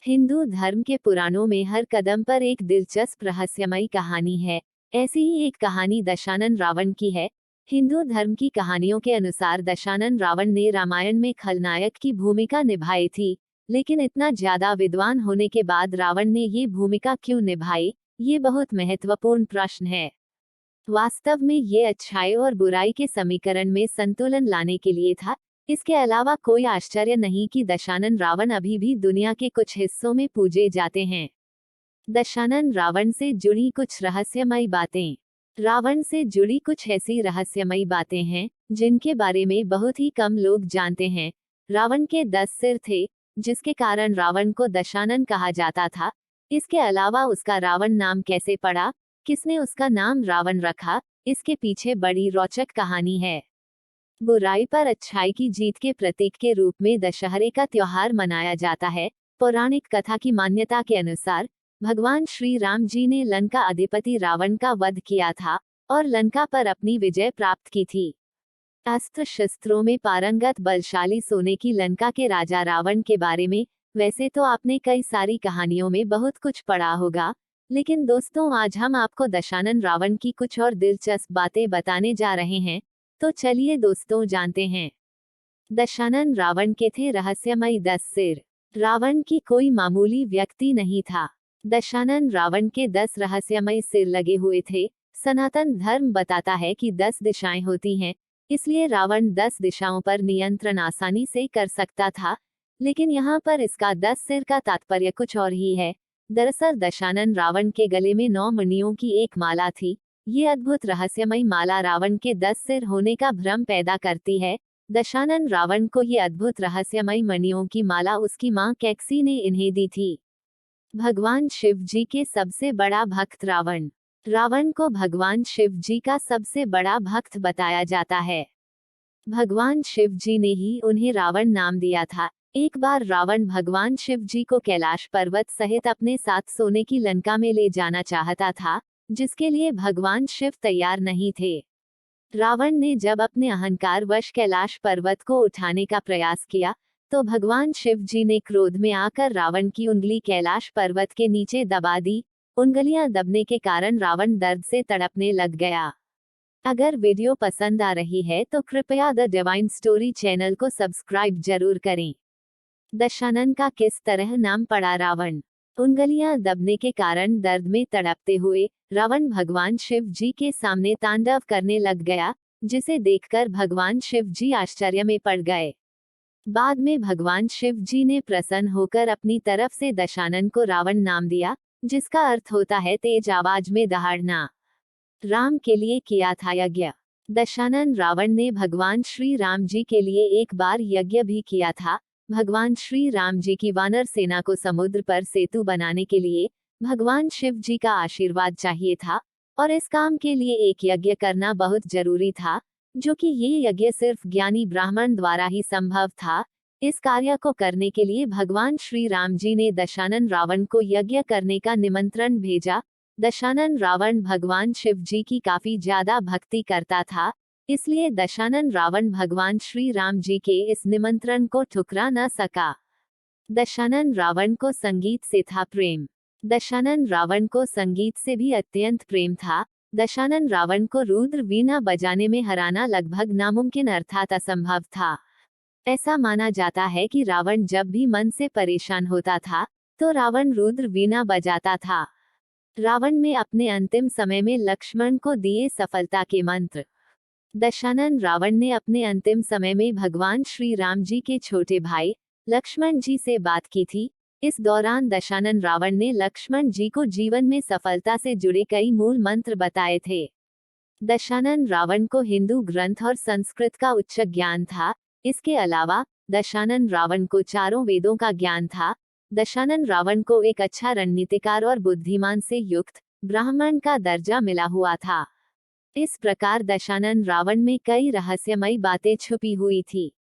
हिंदू धर्म के पुराणों में हर कदम पर एक दिलचस्प रहस्यमयी कहानी है। ऐसी ही एक कहानी दशानन रावण की है। हिंदू धर्म की कहानियों के अनुसार दशानन रावण ने रामायण में खलनायक की भूमिका निभाई थी, लेकिन इतना ज्यादा विद्वान होने के बाद रावण ने ये भूमिका क्यों निभाई, ये बहुत महत्वपूर्ण प्रश्न है। वास्तव में ये अच्छाई और बुराई के समीकरण में संतुलन लाने के लिए था। इसके अलावा कोई आश्चर्य नहीं कि दशानन रावण अभी भी दुनिया के कुछ हिस्सों में पूजे जाते हैं। दशानन रावण से जुड़ी कुछ रहस्यमयी बातें। रावण से जुड़ी कुछ ऐसी रहस्यमयी बातें हैं जिनके बारे में बहुत ही कम लोग जानते हैं। रावण के 10 सिर थे, जिसके कारण रावण को दशानन कहा जाता था। इसके अलावा उसका रावण नाम कैसे पड़ा, किसने उसका नाम रावण रखा, इसके पीछे बड़ी रोचक कहानी है। बुराई पर अच्छाई की जीत के प्रतीक के रूप में दशहरे का त्योहार मनाया जाता है। पौराणिक कथा की मान्यता के अनुसार भगवान श्री राम जी ने लंका अधिपति रावण का वध किया था और लंका पर अपनी विजय प्राप्त की थी। अस्त्र शस्त्रों में पारंगत बलशाली सोने की लंका के राजा रावण के बारे में वैसे तो आपने कई सारी कहानियों में बहुत कुछ पढ़ा होगा, लेकिन दोस्तों आज हम आपको दशानन रावण की कुछ और दिलचस्प बातें बताने जा रहे हैं। तो चलिए दोस्तों जानते हैं। दशानन रावण के थे रहस्यमयी 10 सिर। रावण की कोई मामूली व्यक्ति नहीं था। दशानन रावण के 10 रहस्यमयी सिर लगे हुए थे। सनातन धर्म बताता है कि 10 दिशाएं होती हैं, इसलिए रावण 10 दिशाओं पर नियंत्रण आसानी से कर सकता था। लेकिन यहाँ पर इसका 10 सिर का तात्पर्य कुछ और ही है। दरअसल दशानन रावण के गले में 9 मणियों की एक माला थी। ये अद्भुत रहस्यमयी माला रावण के 10 सिर होने का भ्रम पैदा करती है। दशानन रावण को ये अद्भुत रहस्यमयी मणियों की माला उसकी मां कैकसी ने इन्हें दी थी। भगवान शिव जी के सबसे बड़ा भक्त रावण। रावण को भगवान शिव जी का सबसे बड़ा भक्त बताया जाता है। भगवान शिव जी ने ही उन्हें रावण नाम दिया था। एक बार रावण भगवान शिव जी को कैलाश पर्वत सहित अपने साथ सोने की लंका में ले जाना चाहता था, जिसके लिए भगवान शिव तैयार नहीं थे। रावण ने जब अपने अहंकार वश कैलाश पर्वत को उठाने का प्रयास किया, तो भगवान शिव जी ने क्रोध में आकर रावण की उंगली कैलाश पर्वत के नीचे दबा दी। उंगलियां दबने के कारण रावण दर्द से तड़पने लग गया। अगर वीडियो पसंद आ रही है तो कृपया द डिवाइन स्टोरी चैनल को सब्सक्राइब जरूर करें। दशानन का किस तरह नाम पड़ा रावण। उंगलियां दबने के कारण दर्द में तड़पते हुए रावण भगवान शिव जी के सामने तांडव करने लग गया, जिसे देखकर भगवान शिव जी आश्चर्य में पड़ गए। बाद में भगवान शिव जी ने प्रसन्न होकर अपनी तरफ से दशानन को रावण नाम दिया, जिसका अर्थ होता है तेज आवाज में दहाड़ना। राम के लिए किया था यज्ञ। दशानन रावण ने भगवान श्री राम जी के लिए एक बार यज्ञ भी किया था। भगवान श्री राम जी की वानर सेना को समुद्र पर सेतु बनाने के लिए भगवान शिव जी का आशीर्वाद चाहिए था, और इस काम के लिए एक यज्ञ करना बहुत जरूरी था, जो कि ये यज्ञ सिर्फ ज्ञानी ब्राह्मण द्वारा ही संभव था। इस कार्य को करने के लिए भगवान श्री राम जी ने दशानन रावण को यज्ञ करने का निमंत्रण भेजा। दशानन रावण भगवान शिव जी की काफी ज्यादा भक्ति करता था, इसलिए दशानन रावण भगवान श्री राम जी के इस निमंत्रण को ठुकरा न सका। दशानन रावण को संगीत से था प्रेम। दशानन रावण को संगीत से भी अत्यंत प्रेम था। दशानन रावण को रुद्र वीणा बजाने में हराना लगभग नामुमकिन अर्थात असंभव था। ऐसा माना जाता है कि रावण जब भी मन से परेशान होता था, तो रावण रुद्र वीणा बजाता था। रावण में अपने अंतिम समय में लक्ष्मण को दिए सफलता के मंत्र। दशानन रावण ने अपने अंतिम समय में भगवान श्री राम जी के छोटे भाई लक्ष्मण जी से बात की थी। इस दौरान दशानन रावण ने लक्ष्मण जी को जीवन में सफलता से जुड़े कई मूल मंत्र बताए थे। दशानन रावण को हिंदू ग्रंथ और संस्कृत का उच्च ज्ञान था। इसके अलावा दशानन रावण को चारों वेदों का ज्ञान था। दशानन रावण को एक अच्छा रणनीतिकार और बुद्धिमान से युक्त ब्राह्मण का दर्जा मिला हुआ था। इस प्रकार दशानन रावण में कई रहस्यमयी बातें छुपी हुई थी।